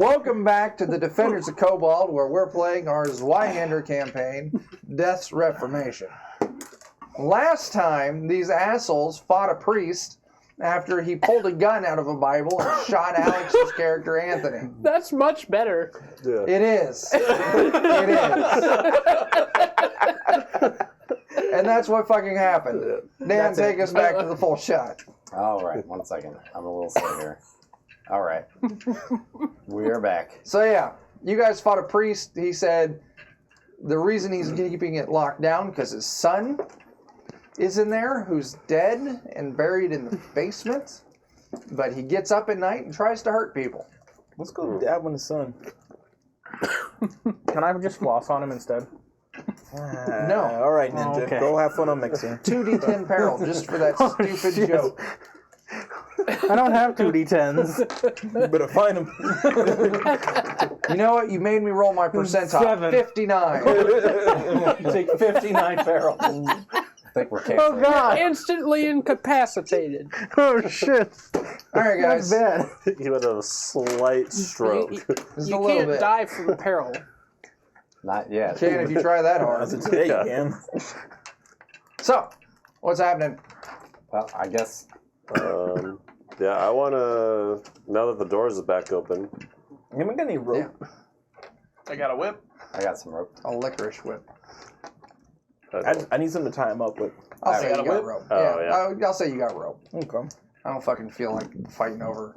Welcome back to the Defenders of Kobold, where we're playing our Zweihander campaign, Death's Reformation. Last time, these assholes fought a priest after he pulled a gun out of a Bible and shot Alex's character, Anthony. That's much better. Yeah. It is. It is. And that's what fucking happened. Dan, take us back to the full shot. All right, 1 second. I'm a little slow here. All right. We are back. So yeah, you guys fought a priest. He said the reason he's keeping it locked down because his son is in there who's dead and buried in the basement. But he gets up at night and tries to hurt people. Let's go dab on the sun. Can I just floss on him instead? No. All right, Ninja. Okay. Go have fun on mixing. 2d10 peril just for that stupid shit. joke. I don't have 2d10s. You better find him. You know what? You made me roll my percentile. 7. 59. You take 59 barrels. I think we're Oh canceling. god! Instantly incapacitated. Oh shit! All right, guys. That's bad. He would have a slight stroke. Just You a little can't bit. die from peril. Not yet. Can if you try that hard. As of today, you can. So, what's happening? Well, I guess. Yeah, I want to, now that the doors are back open. Anyone got any rope? I got a whip. I got some rope. A licorice whip. I need something to tie him up with. I'll I say got you a got whip. rope. Oh, yeah. I'll say you got rope. Okay. I don't fucking feel like fighting over.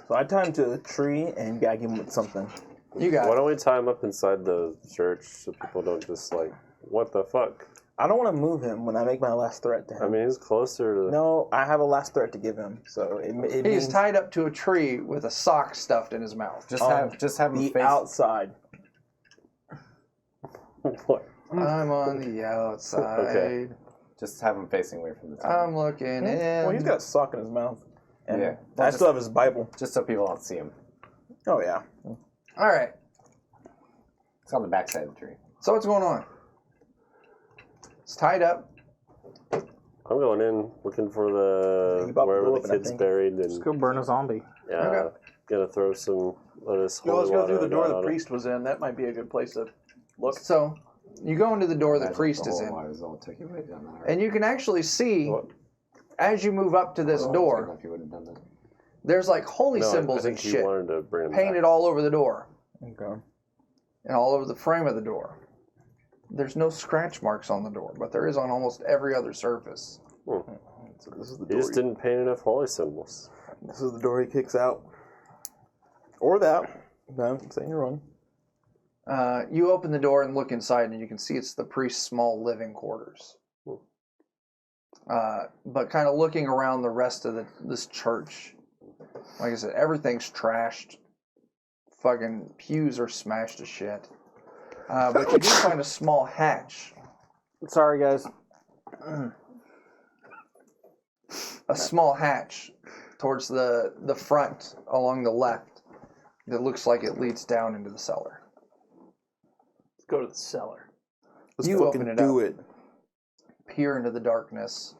So I tie him to a tree and gag him with something. You got Why it. don't we tie him up inside the church so people don't just like, what the fuck? I don't want to move him when I make my last threat to him. I mean, he's closer to... No, I have a last threat to give him. So it He's means tied up to a tree with a sock stuffed in his mouth. Just have him the face. outside. What? I'm on the outside. Okay. Just have him facing away from the TV. I'm looking in. Well, he's got a sock in his mouth. And Yeah. I still have his Bible. Just so people don't see him. Oh, yeah. All right. It's on the backside of the tree. So what's going on? It's tied up. I'm going in, looking for You about to wherever blow the up, I kid's think. buried, and Let's go burn a zombie. yeah, gonna throw some lettuce. Well, let's go through the door the priest. priest was in. That might be a good place to look. So you go into the door the Imagine priest the is whole in. water all took you right down there. And you can actually see, What? as you move up to this Oh, door, if you would have done that. there's like holy No, symbols I and think shit he wanted to bring him painted back. all over the door Okay. and all over the frame of the door. There's no scratch marks on the door, but there is on almost every other surface. So this is the He door. just didn't paint enough holy symbols. This is the door he kicks out. Or that. No, I'm saying you're wrong. You open the door and look inside, and you can see it's the priest's small living quarters. But kind of looking around the rest of this church, like I said, everything's trashed. Fucking pews are smashed to shit. But you do find a small hatch. Sorry, guys. A small hatch towards the front along the left that looks like it leads down into the cellar. Let's go to the cellar. Let's You fucking open it do up. it. Peer into the darkness,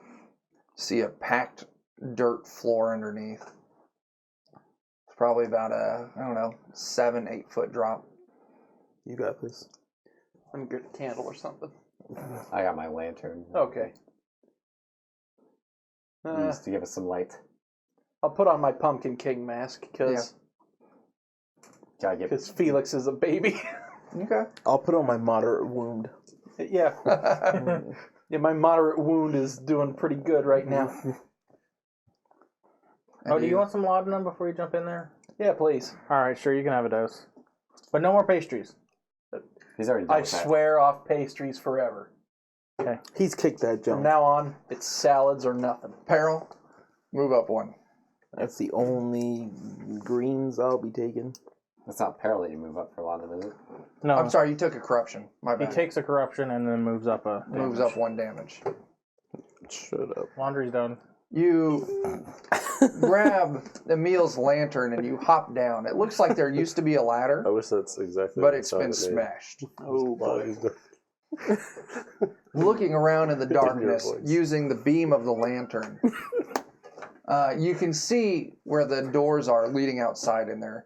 see a packed dirt floor underneath. It's probably about a, 7-8 foot drop. You got this. Let me get a candle or something. I got my lantern. Okay. Used to give us some light. I'll put on my Pumpkin King mask because Gotta get Felix is a baby. Okay. I'll put on my moderate wound. Yeah. Yeah, my moderate wound is doing pretty good right now. Oh, do you want some laudanum before you jump in there? Yeah, please. All right, sure, you can have a dose. But no more pastries. He's already done I with that. swear off pastries forever. Okay. He's kicked that From jump. now on, it's salads or nothing. Peril, move up one. That's the only greens I'll be taking. That's not peril that you move up for a lot of it. No, I'm sorry, you took a corruption. My he bad. takes a corruption and then moves up a Moves up 1 damage. Shut up. Laundry's done. You grab Emil's lantern and you hop down. It looks like there used to be a ladder, I wish that's exactly but what it's it been sounded like. smashed. Oh, boy. Looking around in the darkness, voice. using the beam of the lantern, you can see where the doors are leading outside in there.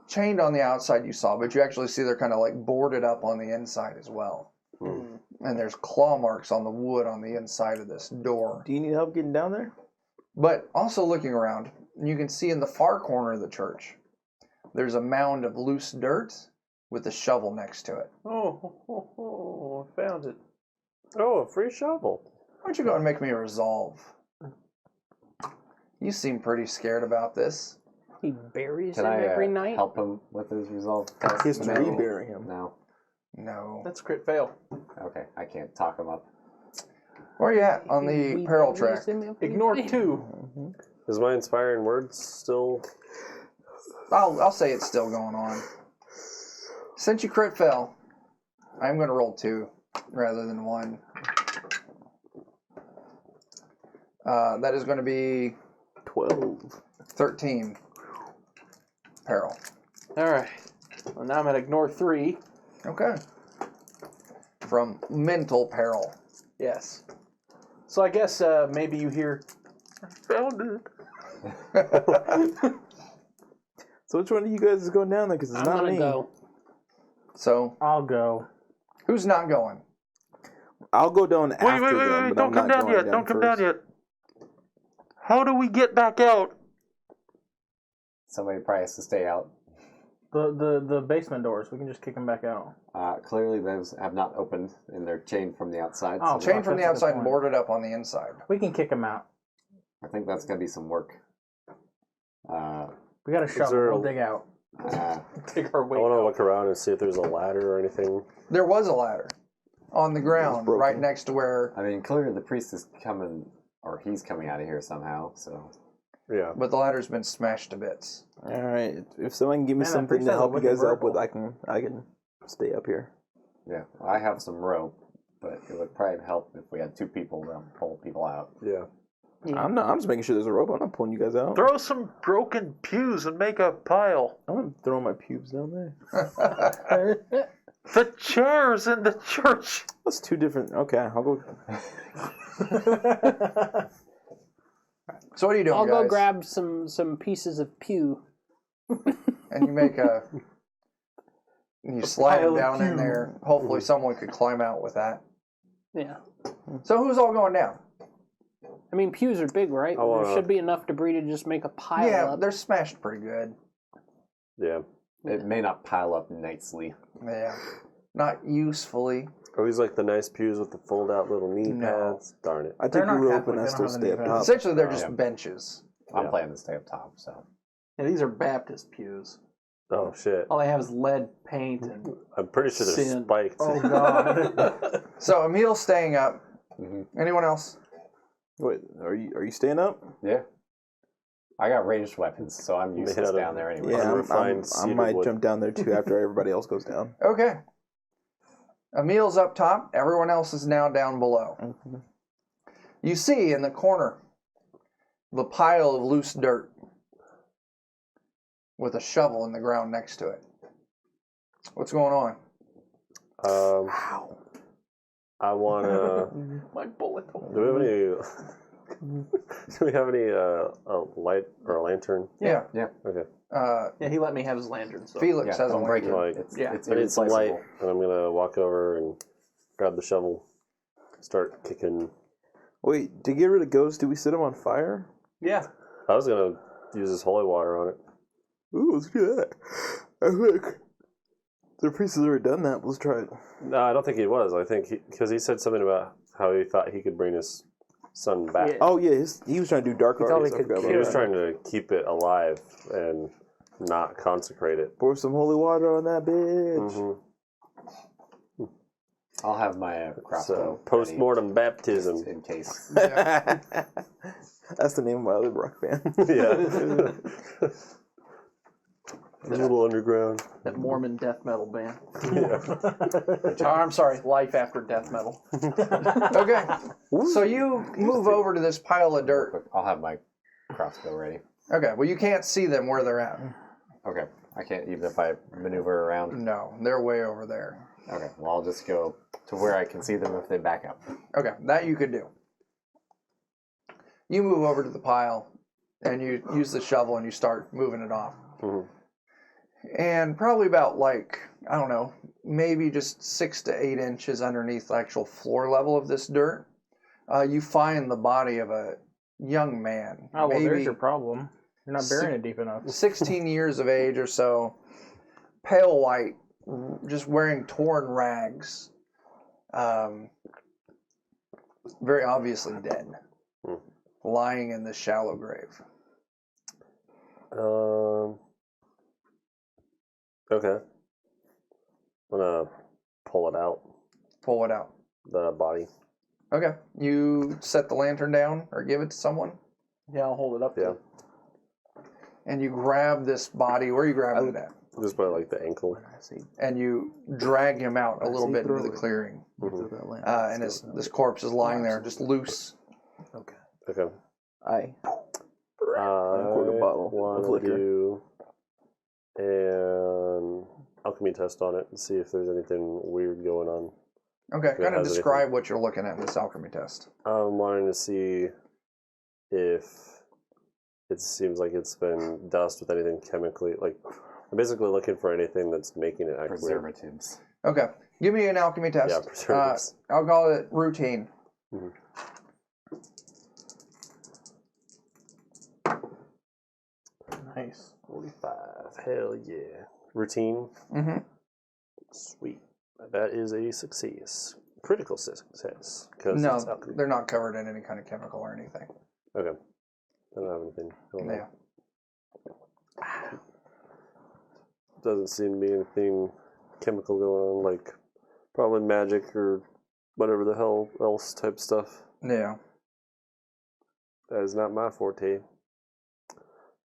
chained on the outside, you saw, but you actually see they're kind of like boarded up on the inside as well. And there's claw marks on the wood on the inside of this door. Do you need help getting down there? But also looking around, you can see in the far corner of the church, there's a mound of loose dirt with a shovel next to it. Oh, I found it. Oh, a free shovel. Why don't you go and make me a resolve? You seem pretty scared about this. He buries Can him I every night. help him with his resolve test? He has to No. rebury him. No. No. That's crit fail. Okay, I can't talk him up. Where are you at on the He peril buries track? him every Ignore night. 2. Is my inspiring words still? I'll say it's still going on. Since you crit fail, I'm going to roll 2 rather than 1. That is going to be 12. 13 peril. All right. Well, now I'm at ignore 3. Okay. From mental peril. Yes. So I guess maybe you hear. I found it. So which one of you guys is going down there? Because it's I'm not gonna me. go. So, I'll go. who's not going? I'll go down after them, but Don't I'm come not down going yet. Don't come down first. yet. How do we get back out? Somebody probably has to stay out. The basement doors. We can just kick them back out. Clearly, those have not opened, and they're chained from the outside. Oh, so Chained from the That's a good outside and point. boarded up on the inside. We can kick them out. I think that's going to be some work. We got a shovel. there a- We'll dig out. Take our I way want to out. look around and see if there's a ladder or anything. There was a ladder on the ground broken. right next to where, I mean, clearly the priest is coming, or he's coming out of here somehow, so... Yeah. but the ladder's been smashed to bits. All right. If someone can give me Man, that something priest to has a help you wicked guys out with, vertical. I can stay up here. Yeah, I have some rope, but it would probably help if we had 2 people to pull people out. Yeah. I'm just making sure there's a rope. I'm not pulling you guys out. Throw some broken pews and make a pile. I'm not throwing my pubes down there. The chairs in the church. That's 2 different. Okay, I'll go. So what are you doing, I'll guys? go grab some pieces of pew. And you make a... You slide pile it of down in pew. there. Hopefully someone could climb out with that. Yeah. So who's all going down? I mean, pews are big, right? I wanna- There should be enough debris to just make a pile Yeah, up. they're smashed pretty good. Yeah. It may not pile up nicely. Yeah. Not usefully. Are these like the nice pews with the fold-out little knee No. pads? Darn it. I They're take the not rope Catholic, and I they still don't have stay any up events. top. Essentially, they're Oh, just yeah. benches. I'm Yeah. planning to stay up top, so... Yeah, these are Baptist pews. Oh, shit. All they have is lead paint and I'm pretty sure they're Sin. spiked. Oh God. So Emil's staying up. Mhm. Anyone else? Wait, are you staying up? Yeah. I got ranged weapons, so I'm useless Made out of- down there anyway. Yeah, Unrefined I cedar might wood. jump down there too after everybody else goes down. Okay. Emil's up top. Everyone else is now down below. Mhm. You see in the corner the pile of loose dirt with a shovel in the ground next to it. What's going on? I want to... my bullet hole. Do we have any... Do we have any a light or a lantern? Yeah. Okay. Yeah, he let me have his lantern. So. Felix Yeah, has a don't break lantern. it. Like, It's, yeah. it's I need some light, irreplaceable. and I'm gonna walk over and grab the shovel, start kicking. Wait, to get rid of ghosts, do we set them on fire? Yeah. I was gonna use this holy water on it. Ooh, let's do that. I think the priest has already done that. Let's try it. No, I don't think he was. I think because he said something about how he thought he could bring his son back. Yeah. Oh yeah, he was trying to do dark thought arts. he I could forgot about He was that. trying to keep it alive and not consecrate it. Pour some holy water on that bitch. Mm-hmm. I'll have my crossbow. So post-mortem ready, baptism. just in case. That's the name of my other rock band. Yeah. A little underground. That Mormon death metal band. Yeah. Oh, I'm sorry, life after death metal. Okay. So you move over to this pile of dirt. I'll have my crossbow ready. Okay. Well, you can't see them where they're at. Okay. I can't, even if I maneuver around. No, they're way over there. Okay. Well, I'll just go to where I can see them if they back up. Okay, that you could do. You move over to the pile, and you use the shovel, and you start moving it off. Mhm. And probably about like, I don't know, maybe just 6 to 8 inches underneath the actual floor level of this dirt, you find the body of a young man. Oh, well, maybe there's your problem. You're not burying it deep enough. 16 years of age or so, pale white, just wearing torn rags. Very obviously dead, lying in this shallow grave. Okay. I'm gonna pull it out, Pull it out. the body. Okay. You set the lantern down or give it to someone, Yeah, I'll hold it up. Yeah. and you grab this body. Where are you grabbing it at? Just by like the ankle. And you drag him out a little bit into the clearing. And this corpse is lying there, just loose. Okay. Okay. I I poured a bottle of want to liquor. do an alchemy test on it and see if there's anything weird going on. Okay, If it kind of has describe what you're looking at in this alchemy test. I'm wanting to see if it seems like it's been doused with anything chemically. Like, I'm basically looking for anything that's making it act weird. Preservatives. Okay, give me an alchemy test. Yeah, preservatives. I'll call it routine. Mhm. Nice. 45. Hell yeah. Routine. Mm-hmm. Sweet. That is a success. Critical success. 'Cause No, it's alchemy. they're not covered in any kind of chemical or anything. Okay. I don't have anything going on. Yeah. Doesn't seem to be anything chemical going on, like probably magic or whatever the hell else type stuff. Yeah. That is not my forte.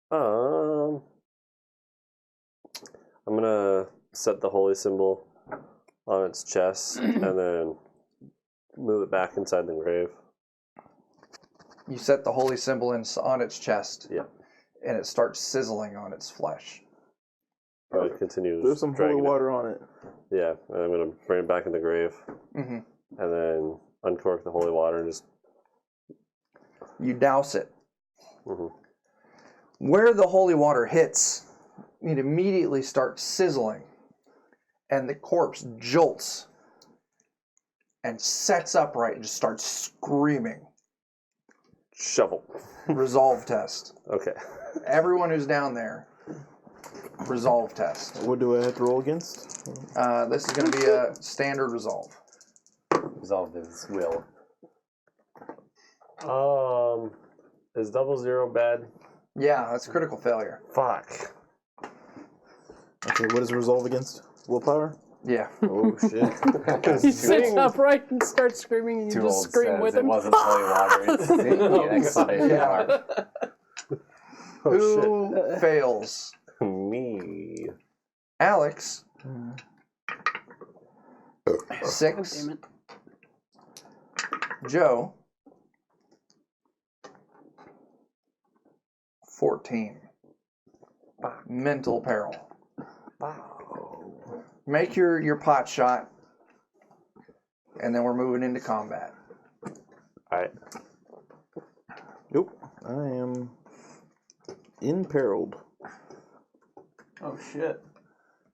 I'm gonna set the holy symbol on its chest and then move it back inside the grave. You set the holy symbol on its chest. Yeah. And it starts sizzling on its flesh. Probably continue. There's some holy dragging it. water on it. Yeah, and I'm gonna bring it back in the grave Mm-hmm. and then uncork the holy water and just. You douse it. Mhm. Where the holy water hits, it immediately starts sizzling, and the corpse jolts and sets upright and just starts screaming. Shovel. Resolve test. Okay. Everyone who's down there, resolve test. What do I have to roll against? This is going to be a standard resolve. Resolve his will. Is 00 bad? Yeah, that's critical failure. Fuck. Okay, what is resolve against? Willpower? Yeah. Oh shit. He sits upright and starts screaming, and you Too just old scream says with it him. wasn't holy water. It's the exclamation Yeah. mark. Oh, Who fails? shit. Me. Alex. Oh, 6. damn it. Joe. 14. Mental peril. Make your pot shot, and then we're moving into combat. Alright. Nope. I am imperiled. Oh shit.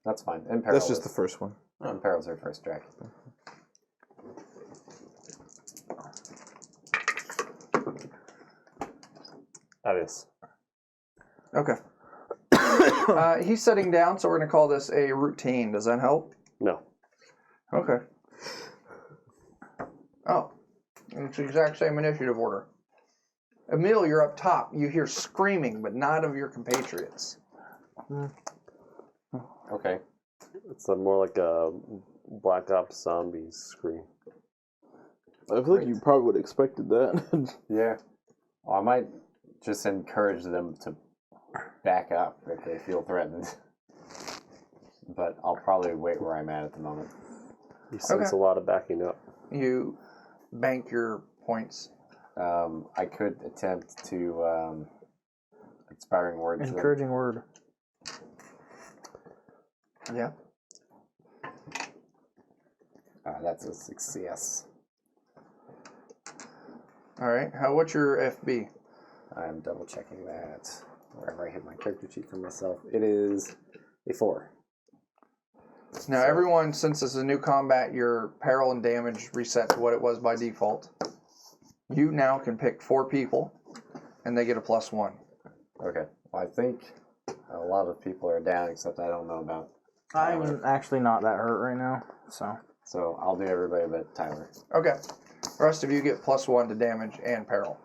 That's fine. Imperil. That's just the first one. Imperil's her first track. Obvious. Okay. He's sitting down, so we're going to call this a routine. Does that help? No. Okay. Oh, it's the exact same initiative order. Emil, you're up top. You hear screaming, but not of your compatriots. Okay. It's more like a Black Ops zombies scream. I feel like you probably would have expected that. Yeah. Well, I might just encourage them to back up if they feel threatened. But I'll probably wait where I'm at the moment. You sense a lot of backing up. You bank your points. I could attempt to inspiring words. to them. Encouraging word. Yeah. That's a success. All right. What's your FB? I'm double checking that. Wherever I hit my character sheet for myself. It is A 4. Now, everyone, since this is a new combat, your peril and damage reset to what it was by default. You now can pick 4 people, and they get a +1. Okay. Well, I think a lot of people are down, except I don't know about Tyler. I'm actually not that hurt right now, so. So I'll do everybody but Tyler. Okay. The rest of you get +1 to damage and peril.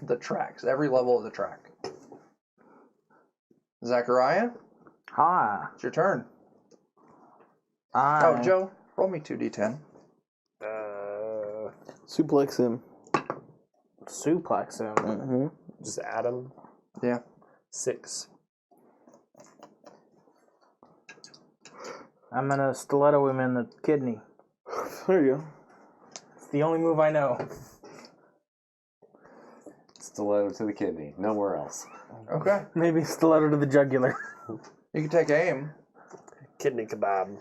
The tracks, every level of the track. Zachariah, Hi. it's your turn. I Oh, Joe, roll me 2d10. Suplex him. suplex him. Mm-hmm. Just add them. Yeah. 6. I'm gonna stiletto him in the kidney. There you go. It's the only move I know. Stiletto to the kidney. Nowhere else. Okay. Maybe stiletto to the jugular. You can take aim. Kidney kebab.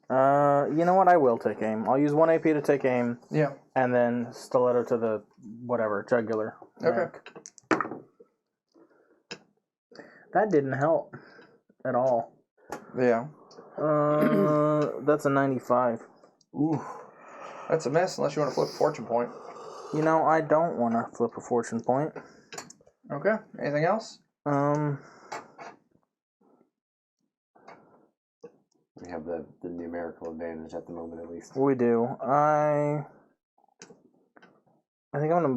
You know what? I will take aim. I'll use 1 AP to take aim, Yeah. and then stiletto to the whatever jugular. Okay. neck. That didn't help at all. Yeah. That's a 95. Ooh. That's a miss unless you want to flip a fortune point. You know, I don't want to flip a fortune point. Okay. Anything else? We have the numerical advantage at the moment, at least. We do. I think I'm gonna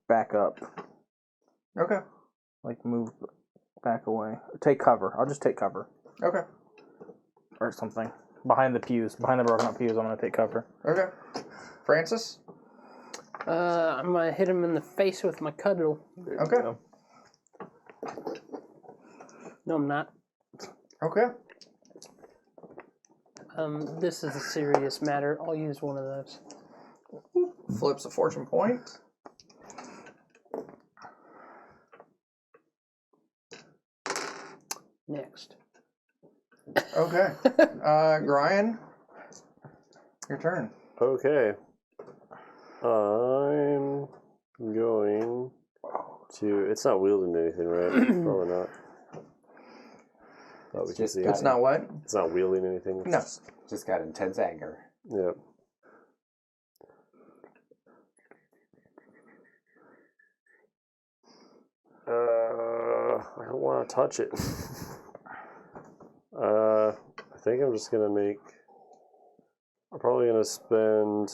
back up. Okay. Like move back away. Take cover. I'll just take cover. Okay. Or something. Behind the pews. Behind the broken up pews, I'm gonna take cover. Okay. Francis? I'm gonna hit him in the face with my cudgel. Okay. No, I'm not. Okay. This is a serious matter. I'll use one of those. Flips a fortune point. Next. Okay. Brian, your turn. Okay. I'm going to... It's not wielding anything, right? Probably not. Thought we could see It's it. not what? It's not wielding anything. It's No. Just got intense anger. Yep. I don't want to touch it. I think I'm just gonna make. I'm probably gonna spend.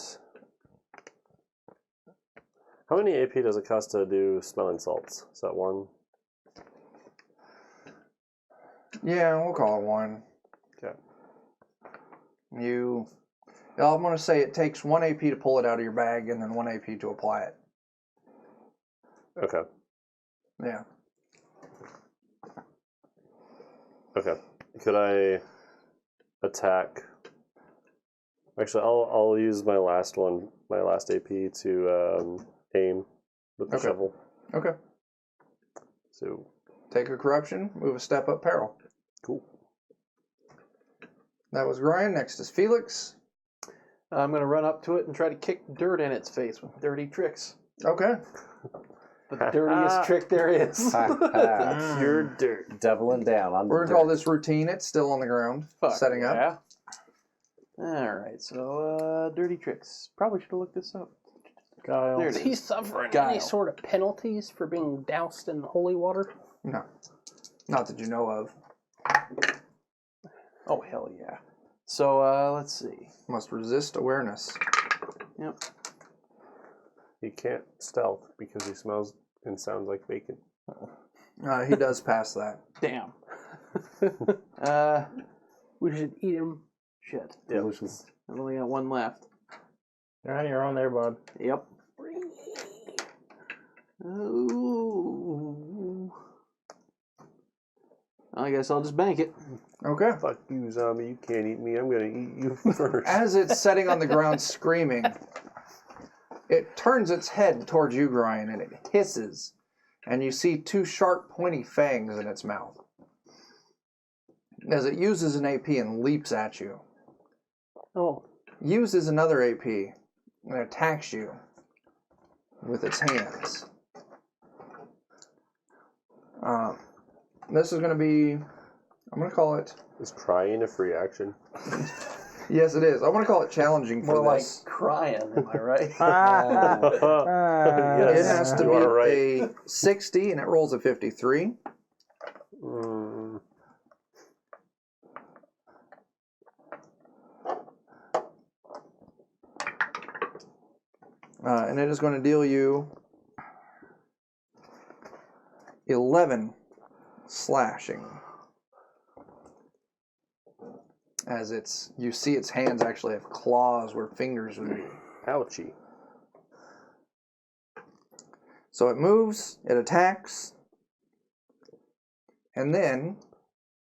How many AP does it cost to do smelling salts? Is that 1? Yeah, we'll call it 1. Okay. I'm going to say it takes 1 AP to pull it out of your bag and then 1 AP to apply it. Okay. Yeah. Okay. Could I attack? Actually, I'll use my last AP to aim with the shovel. Okay. So Take a corruption, move a step up peril. cool. That was Ryan. Next is Felix. I'm going to run up to it and try to kick dirt in its face with dirty tricks. Okay. The dirtiest trick there is. Pure dirt. Doubling down on We're the going to call dirt. this routine. It's still on the ground. Fuck Setting up. yeah. Alright, so dirty tricks. Probably should have looked this up. Guile. There Is it he is. suffering Guile. any sort of penalties for being doused in holy water? No. Not that you know of. Oh, hell yeah. So, let's see. Must resist awareness. Yep. He can't stealth because he smells and sounds like bacon. He does pass that. Damn. We should eat him. Shit. Delicious. I've only got 1 left. You're on your own there, bud. Yep. Ooh. I guess I'll just bank it. Okay. Fuck you, zombie. You can't eat me. I'm gonna eat you first. As it's setting on the ground screaming, it turns its head towards you, Brian, and it hisses. And you see 2 sharp, pointy fangs in its mouth. As it uses an AP and leaps at you. Oh, Uses another AP and attacks you with its hands. This is going to be I'm going to call it... Is crying a free action? Yes, it is. I want to call it challenging for More like this. crying, am I right? Yes, It has to you be are right. a 60, and it rolls a 53. Mm. And it is going to deal you 11 slashing. As you see its hands actually have claws where fingers would be. Ouchie. So it moves, it attacks, and then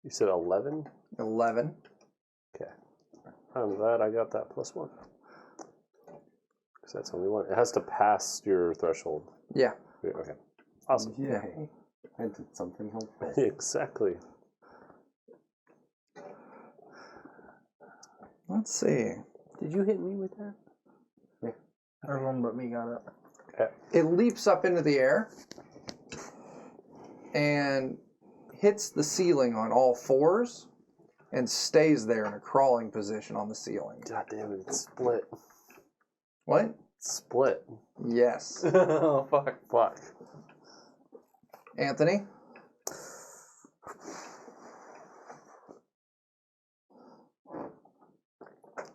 You said 11? 11. Okay. I'm glad I got that +1. Because that's only one. It has to pass your threshold. Yeah. Yeah, okay. Awesome. Yay. I did something helpful. Exactly. Let's see. Did you hit me with that? Everyone but me got it. It leaps up into the air and hits the ceiling on all fours and stays there in a crawling position on the ceiling. God damn it, it's split. What? It's split. Yes. Oh, fuck. Fuck. Anthony?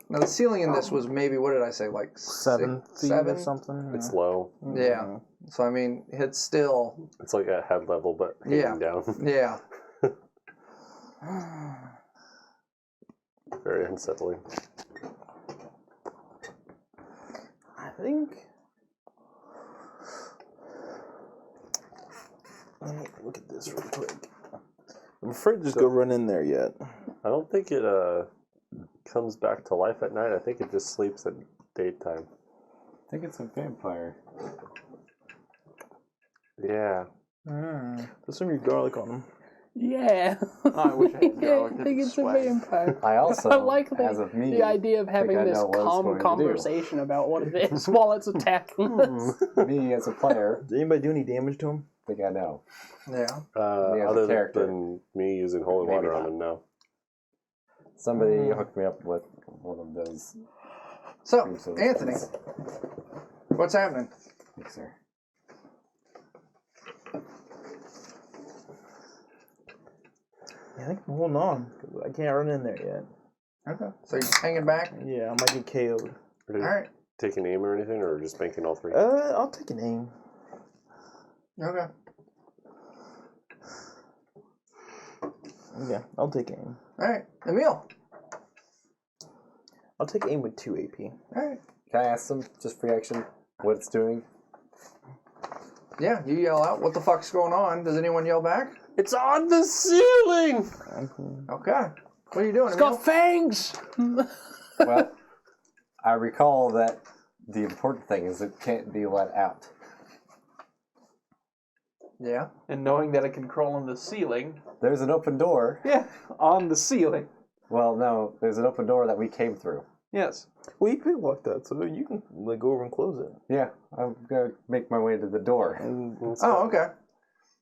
Now the ceiling in this was maybe, what did I say, like 7 feet seven? or something. Yeah. It's low. Yeah. So I mean, it's still, It's like at head level, but hanging Yeah. down. yeah. Very unsettling. I think. Let me look at this real quick. I'm afraid to just go run in there yet. I don't think it comes back to life at night. I think it just sleeps at daytime. I think it's a vampire. Yeah. There's some of your garlic on them. Yeah. I wish I had garlic. I That'd think be it's swag. a vampire. I also, I like as of me, the idea of having I this know what it's calm going to do. conversation about what it is while it's attacking us. me as a player, Did anybody do any damage to him? think I know. Yeah. Me as a Other character. than me using holy Maybe water on not. him now. Somebody hooked me up with one of those. So, groups of Anthony, things. what's happening? Thanks, sir. I think I'm holding on. 'Cause I can't run in there yet. Okay. So you're hanging back? Yeah, I might get KO'd. Are you All right. taking aim or anything, or just banking all three? I'll take an aim. Okay. Yeah, I'll take aim. All right. Emil. I'll take aim with 2 AP. All right. Can I ask them, just for reaction, what it's doing? Yeah, you yell out, what the fuck's going on? Does anyone yell back? It's on the ceiling! Okay. What are you doing, It's Emil? got fangs! Well, I recall that the important thing is it can't be let out. Yeah. And knowing that it can crawl on the ceiling. There's an open door. Yeah, on the ceiling. Well, no, there's an open door that we came through. Yes. Well, you could lock that, so you can go over and close it. Yeah, I'm gonna make my way to the door. Oh, okay.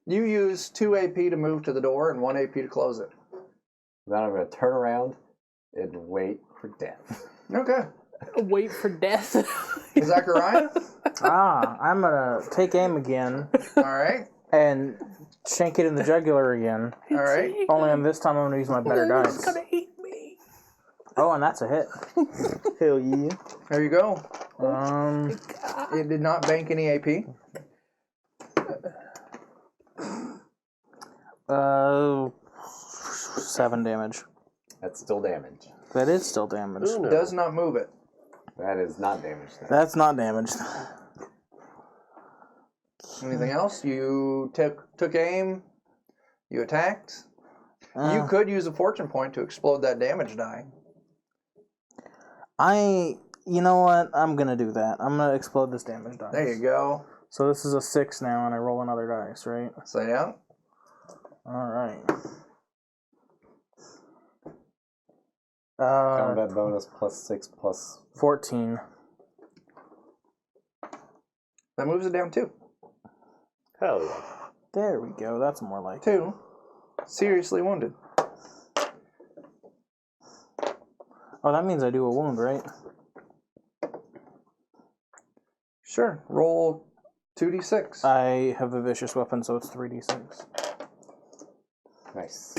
You use 2 AP to move to the door and 1 AP to close it. Then I'm gonna turn around and wait for death. Okay. Wait for death. Zachariah? I'm gonna take aim again All right. and shank it in the jugular again. All right. Only on this time I'm gonna use my better It's dice. gonna eat me. Oh, and that's a hit. Hell yeah. There you go. Um, It did not bank any AP. 7 damage. That's still damage. That is still damage. Uno. Does not move it. That is not damage. Then. That's not damaged. Anything else? You took aim. You attacked. You Uh, could use a fortune point to explode that damage die. You know what? I'm gonna do that. I'm gonna explode this damage dice. There you go. So this is a 6 now, and I roll another dice, right? So yeah. Alright. Combat bonus +6 plus. 14. That moves it down 2. Hell yeah. There we go. That's more like it. 2. Seriously wounded. Oh, that means I do a wound, right? Sure. Roll 2d6. I have a vicious weapon, so it's 3d6. Nice.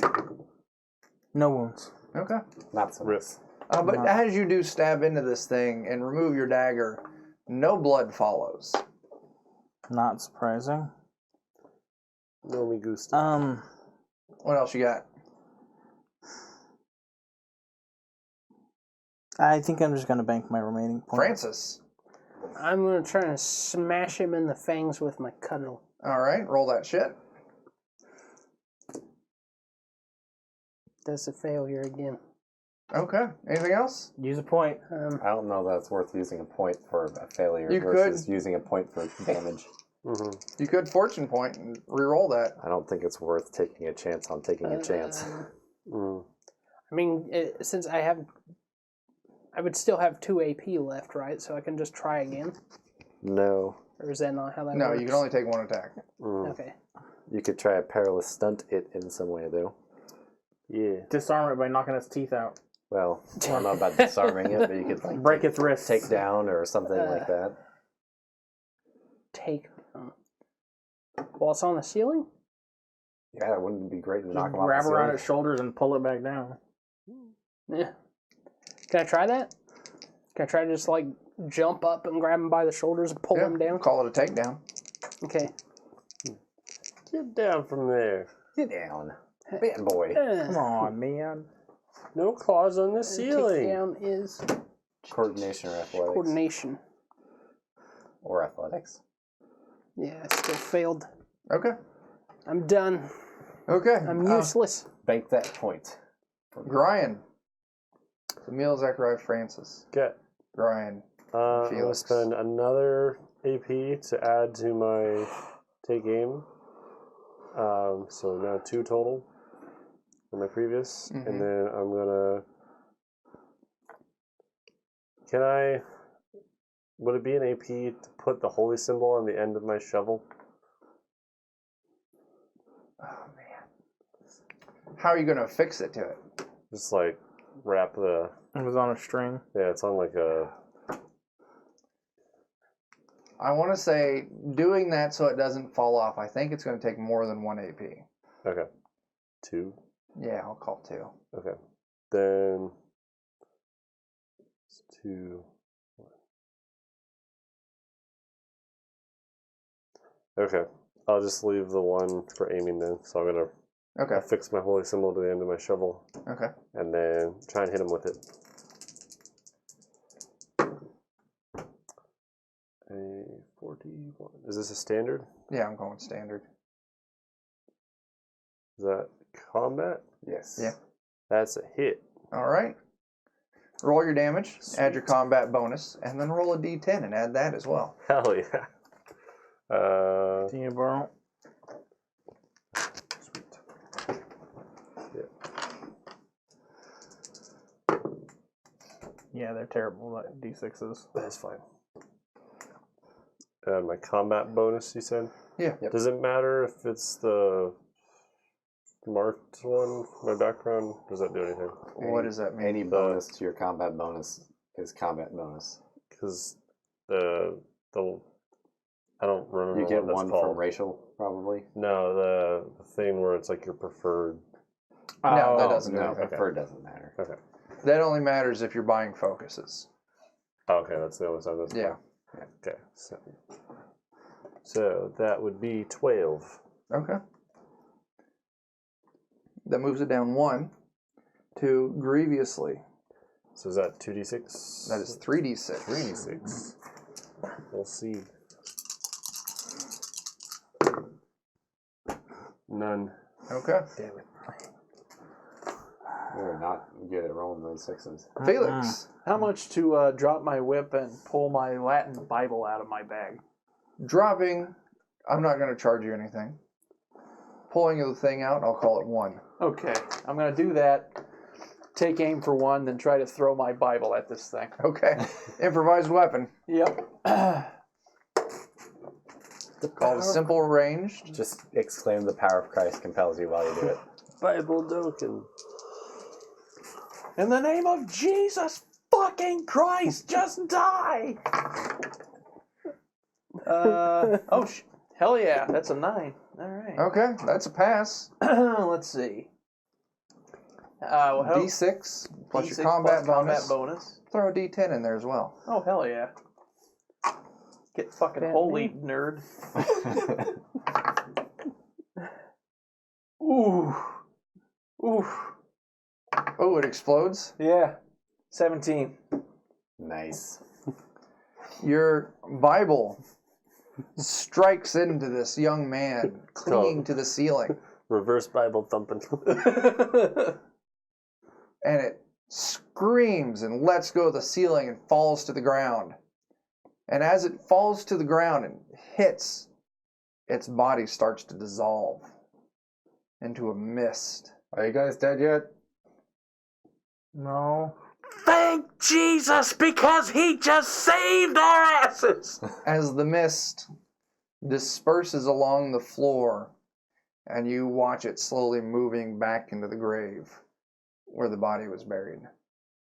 No wounds. Okay. Not so Rip. nice. But as you do stab into this thing and remove your dagger, no blood follows. Not surprising. No me gusta. What else you got? I think I'm just gonna bank my remaining points. Francis. I'm gonna try and smash him in the fangs with my cudgel. All right. Roll that shit. That's a failure again. Okay. Anything else? Use a point. I don't know that it's worth using a point for a failure You versus could. using a point for damage. Mm-hmm. You could fortune point and re-roll that. I don't think it's worth taking a chance on taking a chance. I mean, since I would still have 2 AP left, right? So I can just try again? No. Or is that not how that No, works? you can only take one attack. Okay. You could try a perilous stunt it in some way, though. Yeah. Disarm it by knocking its teeth out. Well, I don't know about disarming it, but you could like Break its wrist. take down or something like that. Take while it's on the ceiling? Yeah, it wouldn't be great to Just knock him off grab the around ceiling. its shoulders and pull it back down. Yeah. Can I try that? Can I try to just like jump up and grab him by the shoulders and pull him down? Call it a takedown. Okay. Get down from there. Get down. Bad boy. Come on, man. No claws on the ceiling. Takedown is Coordination or athletics. coordination. Or athletics. Yeah, I still failed. Okay. I'm done. Okay. I'm useless. Bank that point. Brian. Emil, Zachariah, Francis. Okay. Brian. I'm going to Felix. spend another AP to add to my take aim. So now 2 total from my previous. Mhm. And then I'm going to... Would it be an AP to put the holy symbol on the end of my shovel? Oh, man. How are you going to affix it to it? Just like wrap the... It was on a string. Yeah, it's on like a... I want to say doing that so it doesn't fall off. I think it's going to take more than 1 AP. Okay. 2. Yeah, I'll call 2. Okay. Then... It's 2... Okay, I'll just leave the 1 for aiming then. So I'm gonna Okay. affix my holy symbol to the end of my shovel, Okay. and then try and hit him with it. A 41. Is this a standard? Yeah, I'm going standard. Is that combat? Yes. Yeah. That's a hit. All right. Roll your damage, add your combat bonus, and then roll a d10 and add that as well. Hell yeah. Can you borrow? Sweet. Yeah, they're terrible, like D6s. That's fine. My combat bonus, you said? Yeah. Yep. Does it matter if it's the marked one, my background? Does that do anything? What does that mean? Any bonus to your combat bonus is combat bonus. Because the I don't remember You get what that's one called. from racial, probably. No, the thing where it's like your preferred. No, that doesn't No, matter. preferred doesn't matter. Okay. That only matters if you're buying focuses. Oh, okay, that's the only side that's Yeah. Okay. So that would be 12. Okay. That moves it down 1 to grievously. So is that 2d6? That is 3d6. 3d6. We'll see. None. Okay. Damn it. You're not good at rolling those 6s. Felix. How much to drop my whip and pull my Latin Bible out of my bag? Dropping, I'm not going to charge you anything. Pulling the thing out, I'll call it 1. Okay, I'm going to do that. Take aim for 1, then try to throw my Bible at this thing. Okay. Improvised weapon. Yep. Called a simple ranged. Just exclaim the power of Christ compels you while you do it. Bible Doken. In the name of Jesus fucking Christ, just die! Hell yeah, that's a 9. All right. Okay, that's a pass. Let's see. D6 plus D6 your combat plus bonus. combat bonus. Throw a D10 in there as well. Oh, hell yeah. Get fucking holy, nerd. Ooh. Oh, it explodes. Yeah. 17. Nice. Your Bible strikes into this young man, clinging to the ceiling, Reverse Bible thumping. and it screams and lets go of the ceiling and falls to the ground. And as it falls to the ground and hits, its body starts to dissolve into a mist. Are you guys dead yet? No. Thank Jesus, because he just saved our asses! As the mist disperses along the floor, and you watch it slowly moving back into the grave where the body was buried.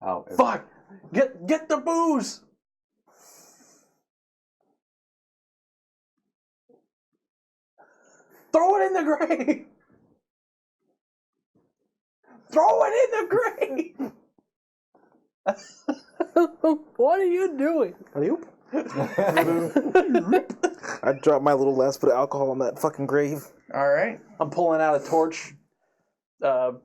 Oh, Fuck! Get the booze! Throw it in the grave! Throw it in the grave! What are you doing? I dropped my little last bit of alcohol in that fucking grave. All right. I'm pulling out a torch, finagling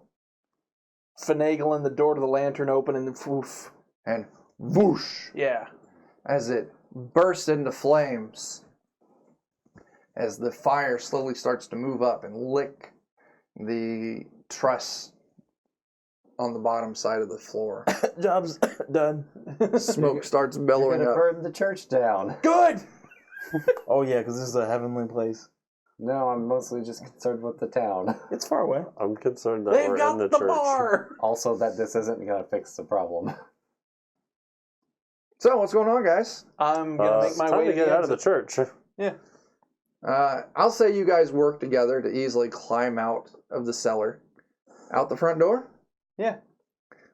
the door to the lantern open, and woof. And whoosh, Yeah. as it bursts into flames, as the fire slowly starts to move up and lick the truss on the bottom side of the floor. Job's done. Smoke starts You're billowing gonna up. burn the church down. Good! Oh yeah, because this is a heavenly place. No, I'm mostly just concerned with the town. It's far away. I'm concerned that They've we're got in the the church. bar! Also, that this isn't gonna fix the problem. So, what's going on, guys? I'm gonna make It's my time way to get out of the exit. church. Yeah. I'll say you guys work together to easily climb out of the cellar. Out the front door? Yeah.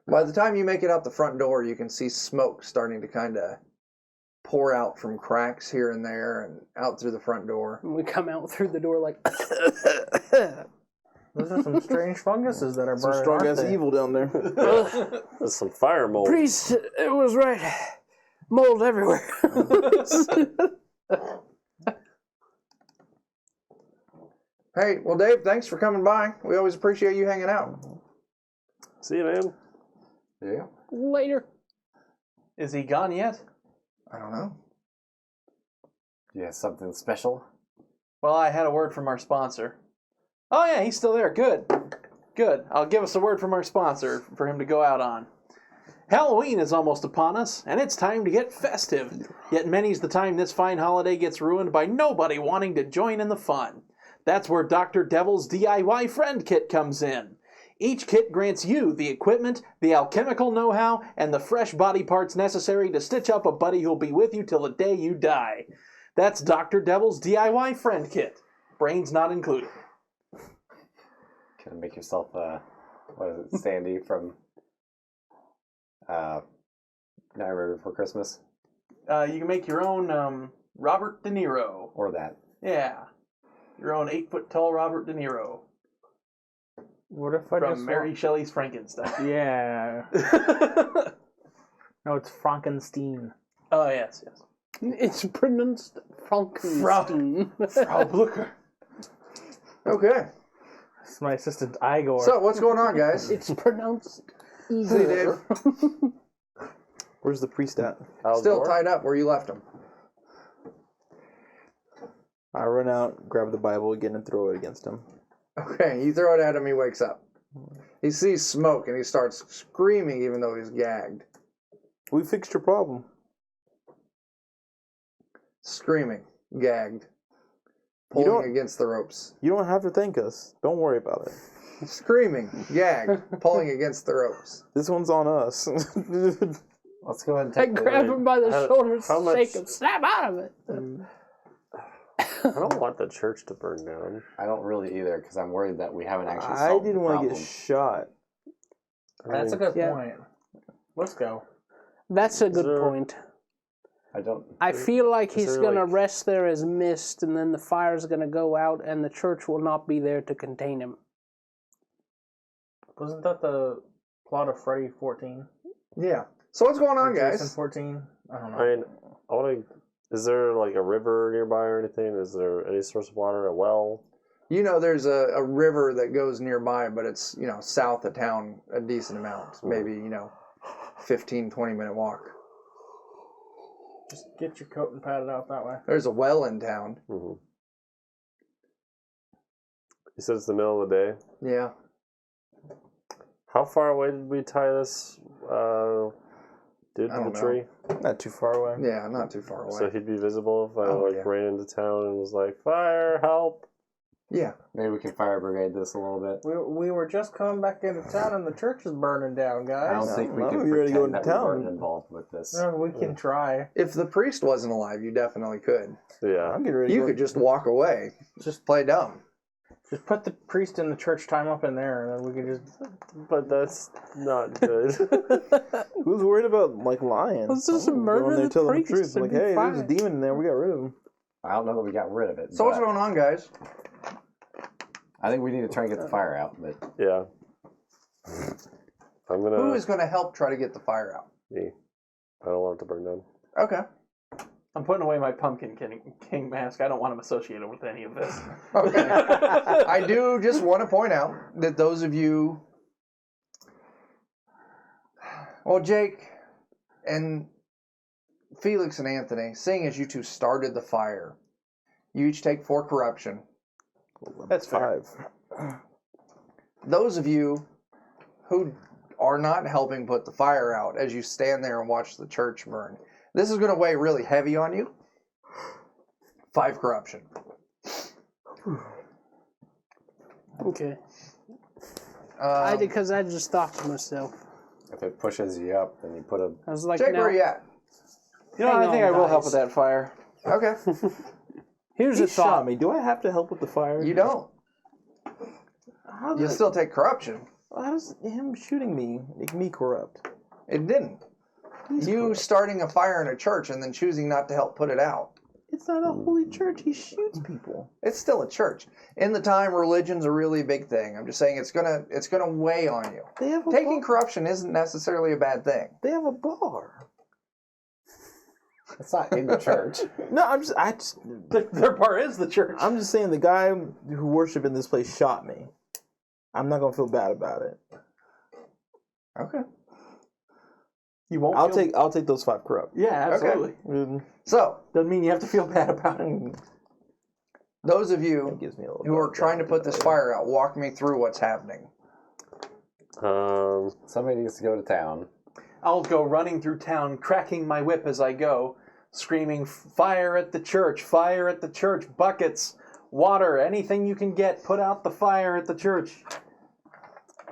By the time you make it out the front door, you can see smoke starting to kind of pour out from cracks here and there and out through the front door. And we come out through the door like. Those are some strange funguses that are Some burning. strong aren't ass they? evil down there. There's some fire mold. Priest, it was right. Mold everywhere. Hey, well, Dave, thanks for coming by. We always appreciate you hanging out. See you, man. Yeah. Later. Is he gone yet? I don't know. You have something special? Well, I had a word from our sponsor. Oh, yeah, he's still there. Good. Good. I'll give us a word from our sponsor for him to go out on. Halloween is almost upon us, and it's time to get festive. Yet many's the time this fine holiday gets ruined by nobody wanting to join in the fun. That's where Dr. Devil's DIY Friend Kit comes in. Each kit grants you the equipment, the alchemical know-how, and the fresh body parts necessary to stitch up a buddy who'll be with you till the day you die. That's Dr. Devil's DIY Friend Kit. Brains not included. Can make yourself what is it, Sandy from Nightmare Before Christmas? You can make your own Robert De Niro. Or that. Yeah. Your own 8-foot-tall Robert De Niro. What if I From just Mary Shelley's Frankenstein. Yeah. No, it's Frankenstein. Oh, yes, yes. It's pronounced Frankenstein. Frau Blucher. Okay. It's my assistant Igor. So, what's going on, guys? It's pronounced Hey, Dave. Where's the priest at? Still tied up where you left him. I run out, grab the Bible again, and throw it against him. Okay, you throw it at him, he wakes up. He sees smoke and he starts screaming even though he's gagged. We fixed your problem. Screaming, gagged, You pulling don't- against the ropes. You don't have to thank us. Don't worry about it. Screaming, gagged, pulling against the ropes. This one's on us. Let's go ahead and I take grab him by the shoulders, how much- shake him, snap out of it. I don't want the church to burn down. I don't really either, because I'm worried that we haven't actually I solved didn't the want to problem. get shot. That's a good Yeah. point. Let's go. That's a good there- point. Is I feel like he's there, going to like- rest there as mist, and then the fire's going to go out, and the church will not be there to contain him. Wasn't that the plot of Freddy 14? Yeah. So what's going on, Or Jason guys? 14? I don't know. I mean, I want to. Is there like a river nearby or anything? Is there any source of water? A well? You know, there's a river that goes nearby, but it's, south of town a decent amount. Maybe, 15, 20-minute walk. Just get your coat and pat it out that way. There's a well in town. Mm-hmm. You said it's the middle of the day. Yeah. How far away did we tie this dude I to the don't know. tree? Not too far away. Yeah, not too far away. So he'd be visible if I Oh, yeah. ran into town and was like, "Fire! Help!" Yeah. Maybe we can fire brigade this a little bit. We were just coming back into town and the church is burning down, I don't guys. think we I can don't think you're ready to go pretend into that we town. weren't involved with this. No, we can try. If the priest wasn't alive, you definitely could. Yeah. I'm getting ready to You go. could just walk away. Just play dumb. Just put the priest in the church time up in there, and then we can just. But that's not good. Who's worried about lying? Let's just I'm gonna go murder in there the tell them priest the truth. and Like, be hey, there's a fine. demon in there. We got rid of him. I don't know that we got rid of it. So what's but going on, guys? I think we need to try and get the fire out. But Yeah. I'm gonna. Who is going to help try to get the fire out? Me. I don't want it to burn down. Okay. I'm putting away my Pumpkin King mask. I don't want him associated with any of this. Okay. I do just want to point out that those of you, well, Jake and Felix and Anthony, seeing as you two started the fire, you each take 4 corruption. That's fair. 5. Those of you who are not helping put the fire out as you stand there and watch the church burn, this is going to weigh really heavy on you. 5 corruption. Okay. Because I just thought to myself, if it pushes you up, then you put a. I was like, Jake, now, where are you at? You know, Hang I think on, I will help guys. with that fire. Okay. here's He a shot thought. me. Do I have to help with the fire? You don't. How You does, still take corruption. how does him shooting me make me corrupt? It didn't. You starting a fire in a church and then choosing not to help put it out. It's not a holy church. He shoots people. It's still a church. In the time, religion's a really big thing. I'm just saying it's gonna weigh on you. They have a Taking bar. corruption isn't necessarily a bad thing. They have a bar. It's not in the church. No, I just Their bar is the church. I'm just saying the guy who worshiped in this place shot me. I'm not gonna feel bad about it. Okay. You won't. I'll take those 5 corrupt. Yeah, absolutely. So, Doesn't mean you have to feel bad about it. those of you That gives me a little. who are bit trying to of put this that. fire out, walk me through what's happening. Somebody needs to go to town. I'll go running through town, cracking my whip as I go, screaming, "Fire at the church! Fire at the church! Buckets, water, anything you can get, put out the fire at the church."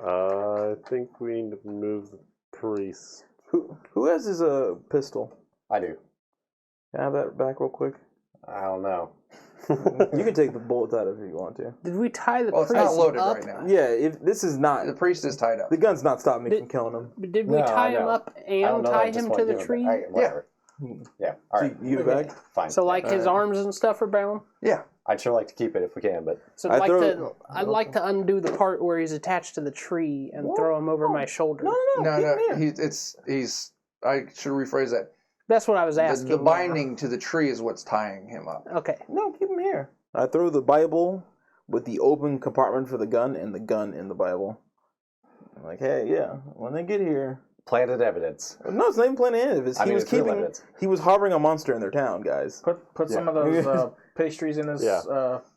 I think we need to move the priest. Who has his pistol? I do. Can I have that back real quick? I don't know. You can take the bullets out if you want to. Did we tie the Well, it's priest not loaded up? right now. Yeah, if this is not The priest is tied up. the gun's not stopping me from killing him. Did we No, tie I him know. up I don't and know. tie I just him want to the do it, tree? but whatever. Yeah. All So right. you get it back? Fine. So like his arms and stuff are bound. Yeah. I'd sure like to keep it if we can, but So I I'd like to undo the part where he's attached to the tree and throw him over my shoulder. No. No, keep him no. here. He's. I should rephrase that. That's what I was asking. The binding to the tree is what's tying him up. Okay. No, keep him here. I throw the Bible with the open compartment for the gun and the gun in the Bible. I'm like, hey, yeah, when they get here. planted evidence. No, it's not even planning any of it. I mean, it's real evidence. He was harboring a monster in their town, guys. Put some of those pastries in his. Yeah.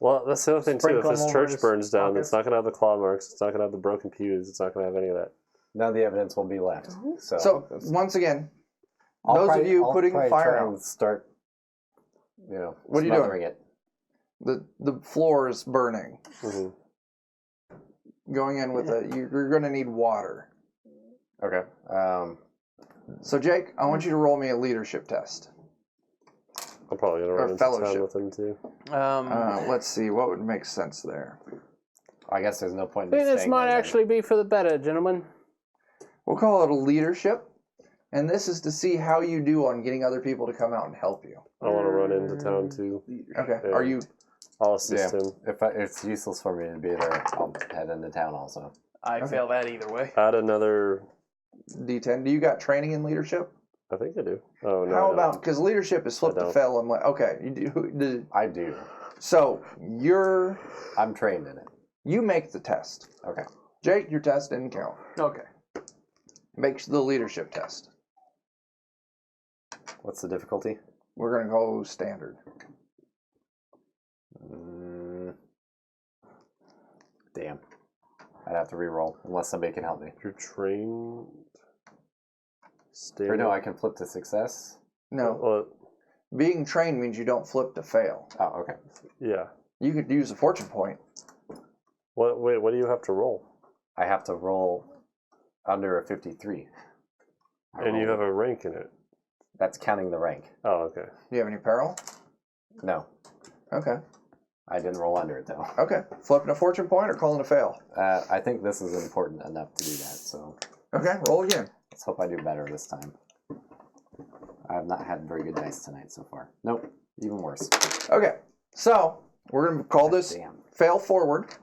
Well, that's the other thing too. If Sprinkle this them over church his burns down, pockets. it's not gonna have the claw marks. It's not gonna have the broken pews. It's not gonna have any of that. None of the evidence will be left. So, So once again, I'll those probably- of you I'll putting the probably fire try out, and start, What are you doing? smothering it. the floor is burning. Mm-hmm. Going in with you're going to need water. Okay. So Jake, I want you to roll me a leadership test. I'm probably gonna run into fellowship. town with him too. Let's see what would make sense there. I guess there's no point I in think this staying might there then. actually be for the better, gentlemen. We'll call it a leadership. And this is to see how you do on getting other people to come out and help you. I want to run into town too. Okay. Yeah. Are you... I'll assist him. If it's useless for me to be there, I'll head into town also. I fail that either way. Add another. D10. Do you got training in leadership? I think I do. Oh no. How I about, don't. because leadership is flip I to don't. fail and okay, you do. I do. So I'm trained in it. you make the test. Okay. Jake, your test didn't count. Okay. Make the leadership test. What's the difficulty? We're gonna go standard. Damn. I'd have to re-roll unless somebody can help me. You're trained. Or no, I can flip to success. No, Well, being trained means you don't flip to fail. Oh, okay. yeah. You could use a fortune point. What? Wait. What do you have to roll? I have to roll under a 53. And you have a rank in it. That's counting the rank. Oh, okay. Do you have any peril? No, Okay. I didn't roll under it though. Okay. Flipping a fortune point or calling a fail? I think this is important enough to do that, so Okay. Roll again. let's hope I do better this time. I have not had very good dice tonight so far. Nope, even worse. Okay. So we're gonna call this Damn. fail forward.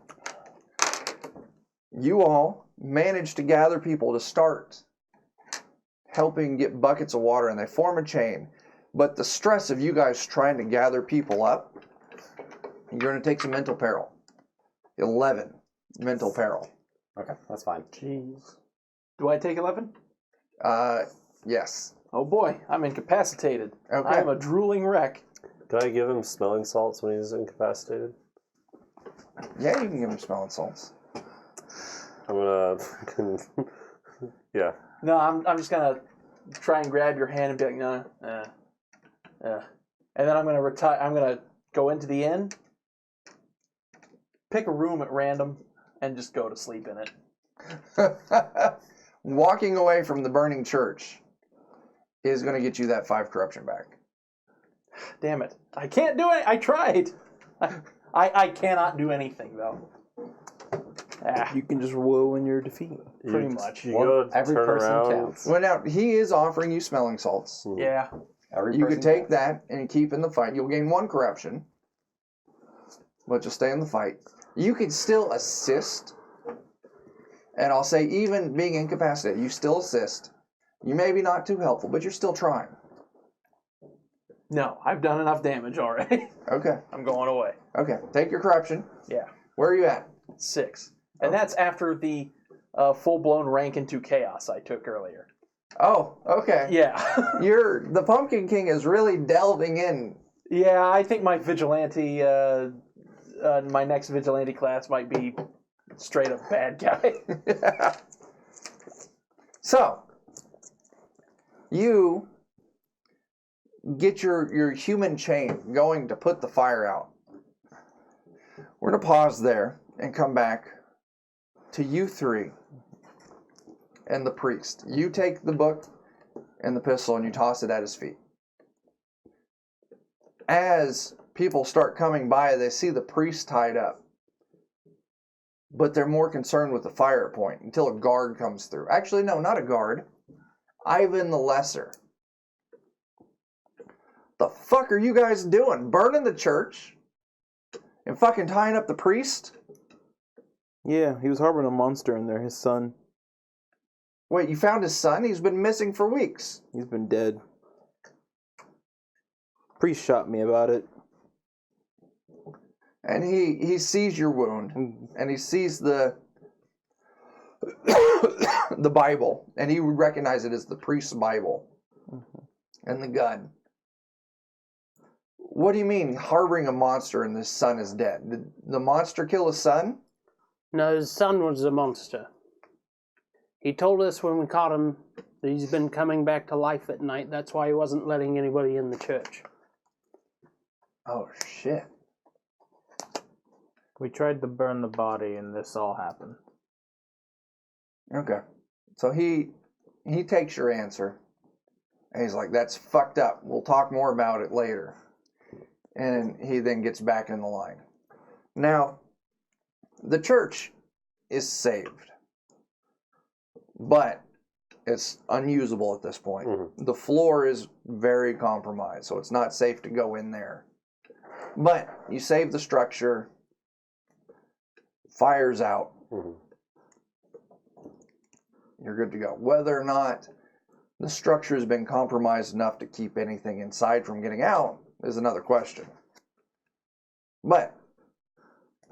You all managed to gather people to start helping get buckets of water, and they form a chain. But the stress of you guys trying to gather people up, you're going to take some mental peril. 11 mental peril. Okay, that's fine. Jeez. Do I take 11? Yes. Oh boy, I'm incapacitated. Okay. I'm a drooling wreck. Can I give him smelling salts when he's incapacitated? Yeah, you can give him smelling salts. I'm gonna. Yeah. No, I'm just gonna try and grab your hand and be like, no, and then I'm gonna retire. I'm gonna go into the inn, pick a room at random, and just go to sleep in it. Walking away from the burning church is going to get you that 5 corruption back. Damn it! I can't do it. I tried. I cannot do anything though. Ah, You can just woe in your defeat. pretty much. You Well, go every turn person around. counts. Well, now, he is offering you smelling salts. Yeah. Every You person could take counts. that and keep in the fight. You'll gain 1 corruption, but you'll stay in the fight. You could still assist, and I'll say even being incapacitated, you still assist. You may be not too helpful, but you're still trying. No, I've done enough damage already. Okay, I'm going away. okay. Take your corruption. Yeah. Where are you at? 6. And that's after the full-blown rank into chaos I took earlier. Oh, okay. Yeah. The Pumpkin King is really delving in. Yeah, I think my vigilante, my next vigilante class might be straight up bad guy. So, you get your human chain going to put the fire out. We're going to pause there and come back to you 3 and the priest. You take the book and the pistol and you toss it at his feet. As people start coming by, they see the priest tied up. But they're more concerned with the fire point until a guard comes through. Actually, no, not a guard. Ivan the Lesser. The fuck are you guys doing? Burning the church? And fucking tying up the priest? Yeah, he was harboring a monster in there, his son. Wait, you found his son? He's been missing for weeks. He's been dead. Priest shot me about it. And he sees your wound. And he sees the the Bible. And he would recognize it as the priest's Bible. And the gun. What do you mean, harboring a monster and his son is dead? Did the monster kill his son? No, his son was a monster. He told us when we caught him that he's been coming back to life at night. That's why he wasn't letting anybody in the church. Oh, shit. We tried to burn the body, and this all happened. Okay. So he takes your answer. And he's like, that's fucked up. We'll talk more about it later. And he then gets back in the line. Now, the church is saved. But It's unusable at this point. Mhm. The floor is very compromised, so it's not safe to go in there. But you save the structure, fire's out, Mhm. you're good to go. Whether or not the structure has been compromised enough to keep anything inside from getting out is another question. But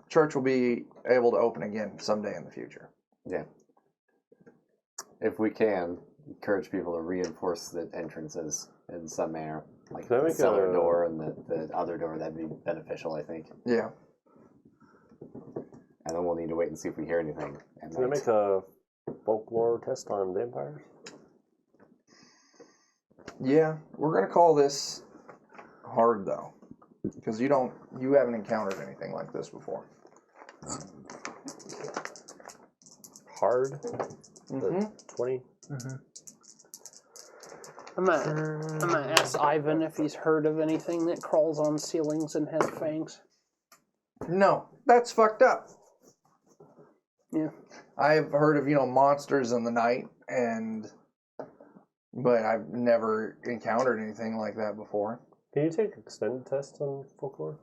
church will be able to open again someday in the future. Yeah. If we can, encourage people to reinforce the entrances in some manner. Like Can I the make cellar a- door and the other door, that'd be beneficial, I think. Yeah. And then we'll need to wait and see if we hear anything. And Can I make a folklore test on vampires? Yeah, we're gonna call this hard though, because you haven't encountered anything like this before. Hard? Mm-hmm. 20? I'm gonna ask Ivan if he's heard of anything that crawls on ceilings and has fangs. No, that's fucked up. Yeah. I've heard of monsters in the night, but I've never encountered anything like that before. Can you take extended tests on folklore?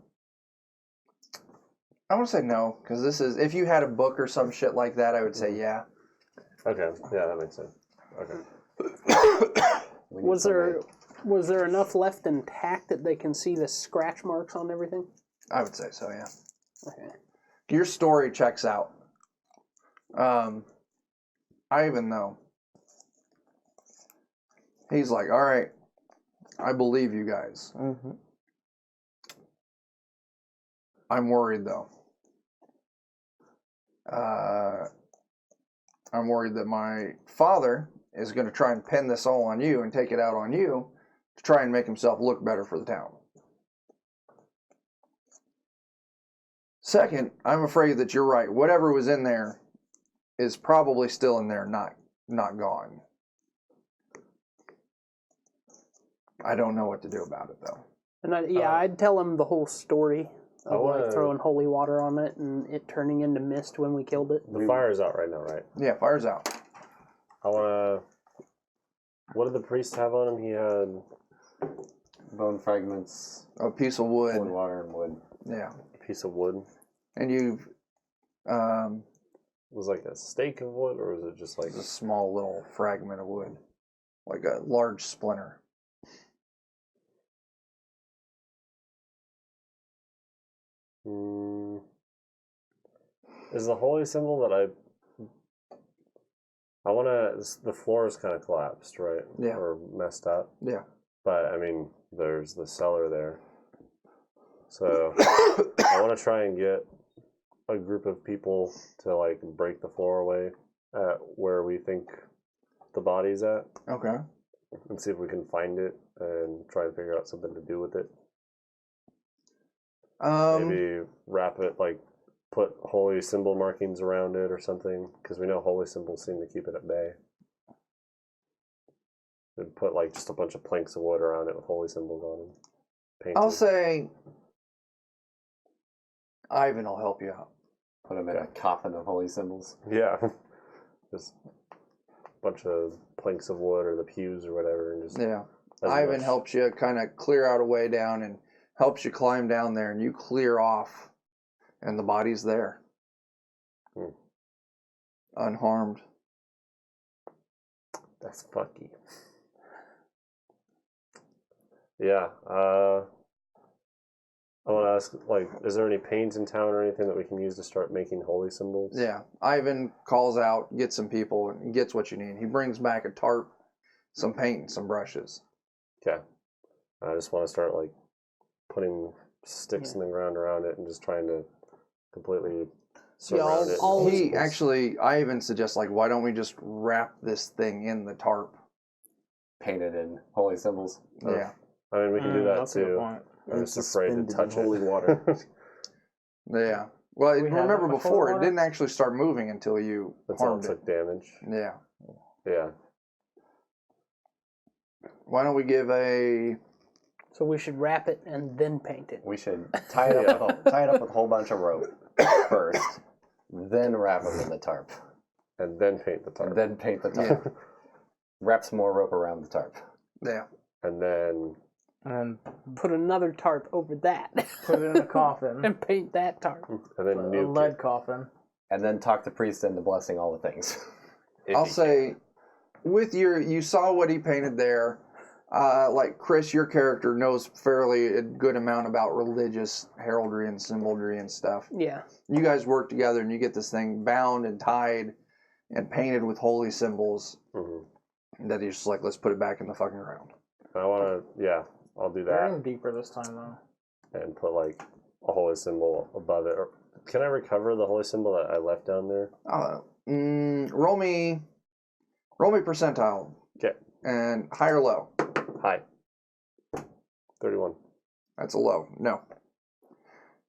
I want to say no, because this is if you had a book or some shit like that, I would say yeah. Okay, yeah, that makes sense. Okay. we need Was somebody- there enough left intact that they can see the scratch marks on everything? I would say so, yeah. Okay. Your story checks out. I even know. He's like, all right, I believe you guys. Mm-hmm. I'm worried though. I'm worried that my father is going to try and pin this all on you and take it out on you to try and make himself look better for the town. Second, I'm afraid that you're right. Whatever was in there is probably still in there, not gone. I don't know what to do about it though. And I'd tell him the whole story I of wanna- like throwing holy water on it and it turning into mist when we killed it. The fire's out right now, right? Yeah, fire's out. I want to... What did the priest have on him? He had bone fragments, A piece of wood. holy water, and wood. Yeah. a piece of wood. And you've Was it like a stake of wood, or was it just like... a small little fragment of wood. Like a large splinter. Is the holy symbol that I want to... The floor is kind of collapsed, right? Yeah. Or messed up. Yeah. But, I mean, there's the cellar there. So, I want to try and get a group of people to, like, break the floor away at where we think the body's at. Okay. And see if we can find it and try and figure out something to do with it. Maybe wrap it, like, put holy symbol markings around it or something, because we know holy symbols seem to keep it at bay. And put, like, just a bunch of planks of wood around it with holy symbols on them. Painted. I'll say Ivan will help you out. Put them in a coffin of holy symbols. Yeah. Just a bunch of planks of wood or the pews or whatever. And just Yeah. as Ivan much- helps you kind of clear out a way down and helps you climb down there, and you clear off, and the body's there. Hmm. Unharmed. That's fucky. Yeah. I want to ask, like, is there any paints in town or anything that we can use to start making holy symbols? Yeah. Ivan calls out, gets some people, and gets what you need. He brings back a tarp, some paint, and some brushes. Okay. I just want to start, like, putting sticks in the ground around it and just trying to completely surround it. I'll- Ivan suggests, like, why don't we just wrap this thing in the tarp? Painted in holy symbols. Yeah. I mean, we can do that That's a good too. point. I'm just afraid to Suspended in touch holy it. water. Yeah. Well, We have remember it with before, holy it water? didn't actually start moving until you That's all harmed it. took damage. Yeah. Yeah. Why don't we give a... So we should wrap it and then paint it. We should tie it up with a whole bunch of rope first, then wrap it in the tarp, And then paint the tarp. and then paint the tarp. wrap some more rope around the tarp. Yeah. And then And Put another tarp over that. put it in a coffin. And paint that tarp. and then A nuke lead it. coffin. And then talk the priest into blessing all the things. If I'll he say, with you saw what he painted there. Like Chris, your character knows fairly a good amount about religious heraldry and symbolry and stuff. Yeah. You guys work together and you get this thing bound and tied and painted with holy symbols. Mhm. That he's just like, let's put it back in the fucking ground. I want to, yeah, I'll do We're that in deeper this time, though. and put like a holy symbol above it. Or can I recover the holy symbol that I left down there? Roll me percentile. Okay. And high or low? Hi. 31. That's a low. No.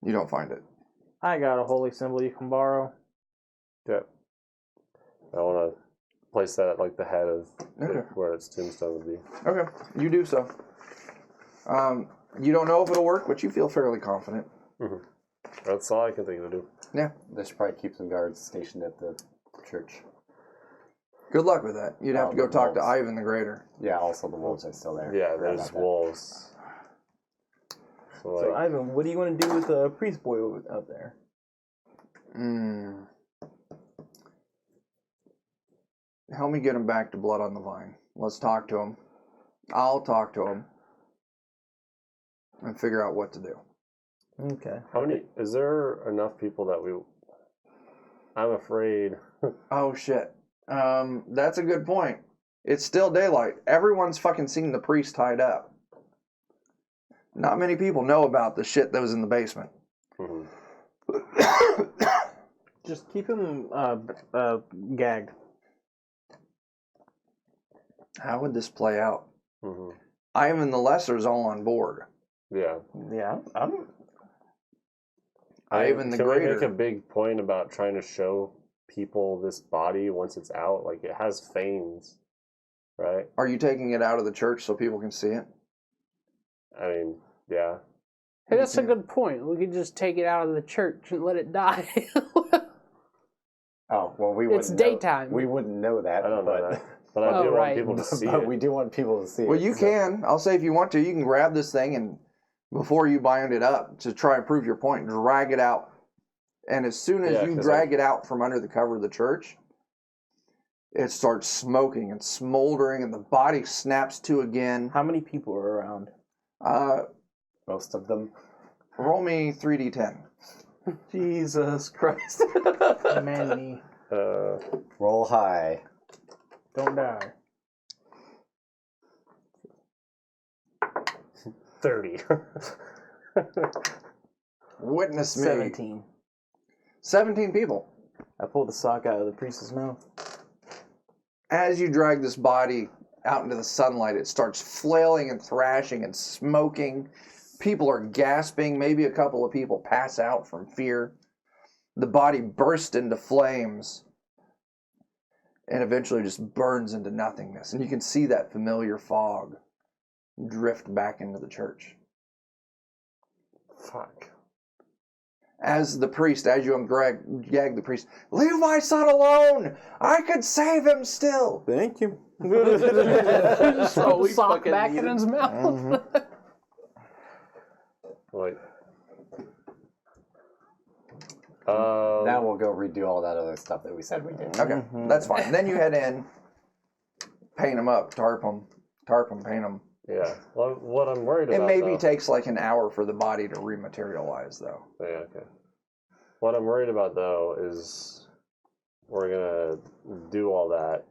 You don't find it. I got a holy symbol you can borrow. Okay. I want to place that at like the head of Okay. where its tombstone would be. Okay, you do so. You don't know if it'll work, but you feel fairly confident. That's all I can think to do. Yeah. They should probably keep some guards stationed at the church. Good luck with that. You'd have to go the talk to wolves. Ivan the Greater. Yeah, also the wolves are still there. Yeah, Forgot there's about that. wolves. So, like, So Ivan, what do you want to do with the priest boy out there? Help me get him back to Blood on the Vine. Let's talk to him. I'll talk to him and figure out what to do. Okay. how many? Is there enough people that we? I'm afraid. Oh shit. That's a good point. It's still daylight. Everyone's fucking seen the priest tied up. Not many people know about the shit that was in the basement. Mhm. Just keep him gagged. How would this play out? Mhm. Ivan the Lesser's all on board. Yeah. Yeah, I'm. Ivan the Can we make Greater. a big point about trying to show people this body once it's out? Like it has fangs, right? Are you taking it out of the church so people can see it? I mean, yeah. Hey, that's a good point. We could just take it out of the church and let it die. Oh, well, we wouldn't It's know- daytime. we wouldn't know that. I don't but, know that. But I do Oh, want right. people to see but it. we do want people to see it. Well, you so- can. I'll say if you want to, you can grab this thing and before you bind it up to try and prove your point, drag it out. And as soon as Yeah, you 'cause drag it out from under the cover of the church, it starts smoking and smoldering and the body snaps to again. How many people are around? Most of them. Roll me 3d10. Jesus Christ. Many. Roll high. Don't die. 30. Witness me. 17. 17 people. I pulled the sock out of the priest's mouth. As you drag this body out into the sunlight, it starts flailing and thrashing and smoking. People are gasping. Maybe a couple of people pass out from fear. The body bursts into flames and eventually just burns into nothingness. And you can see that familiar fog drift back into the church. Fuck. As you gag the priest, leave my son alone! I could save him still! Thank you. Just throw all we the sock fucking back in needed. his mouth. Like. Now we'll go redo all that other stuff that we said we did. Okay, that's fine. Then you head in, paint them up, tarp them, paint them. Yeah. Well, what I'm worried It about. maybe though, takes like an hour for the body to rematerialize, though. Yeah, okay. What I'm worried about though is we're gonna do all that.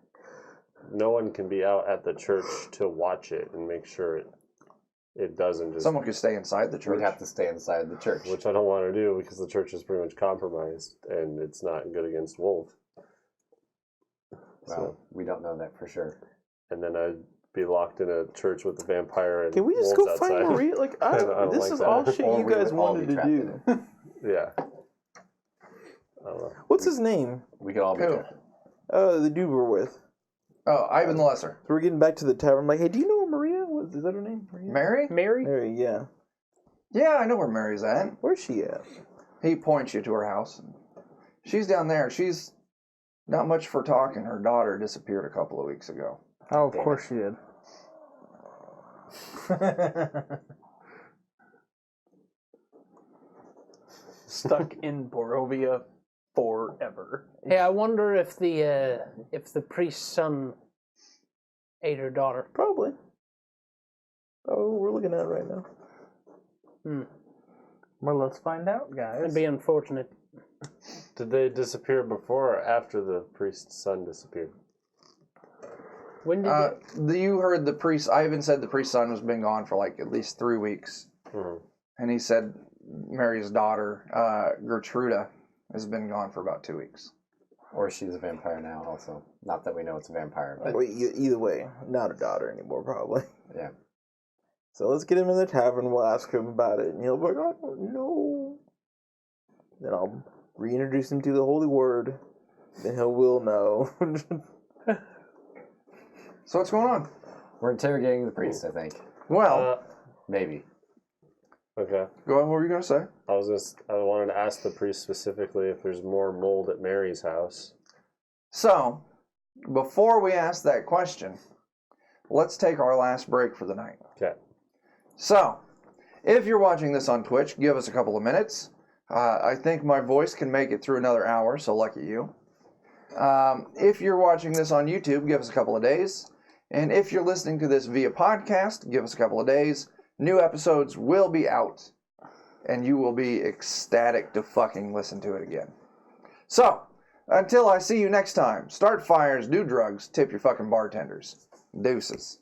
No one can be out at the church to watch it and make sure it doesn't just. Someone could stay inside the church. We'd have to stay inside the church. Which I don't want to do because the church is pretty much compromised and it's not good against wolf. Well, we don't know that for sure. And then I'd be locked in a church with a vampire and Can we just wolves go find outside. Maria? Like, I don't this like is that. all shit Or you we guys would all wanted be to trapped in do. it. Yeah. I don't know. What's his name? We could all be Who? trapped. The dude we're with. Oh, Ivan the Lesser. So we're getting back to the tavern. I'm like, hey, do you know Maria? Is that her name? Maria? Mary? Mary? Mary, yeah. Yeah, I know where Mary's at. Where's she at? He points you to her house. She's down there. She's not much for talking. Her daughter disappeared a couple of weeks ago. Oh, of Damn course you did. Stuck in Borovia forever. Hey, I wonder if the priest's son ate her daughter. Probably. Oh, we're looking at it right now. Well, let's find out, guys. It'd be unfortunate. Did they disappear before or after the priest's son disappeared? When did You heard the priest. Ivan said the priest's son was been gone for like at least 3 weeks, and he said Mary's daughter, Gertruda, has been gone for about 2 weeks. Or she's a vampire now, also. Not that we know it's a vampire, but Well, either way, not a daughter anymore, probably. yeah. So let's get him in the tavern. We'll ask him about it, and he'll be like, "Oh no." Then I'll reintroduce him to the holy word. Then he will know. So what's going on? We're interrogating the priest, I think. Well, Maybe. Okay. go ahead. What were you gonna say? I wanted to ask the priest specifically if there's more mold at Mary's house. So, before we ask that question, let's take our last break for the night. Okay. So, if you're watching this on Twitch, give us a couple of minutes. I think my voice can make it through another hour, so lucky you. If you're watching this on YouTube, give us a couple of days. And if you're listening to this via podcast, give us a couple of days. New episodes will be out, and you will be ecstatic to fucking listen to it again. So, until I see you next time, start fires, do drugs, tip your fucking bartenders. Deuces.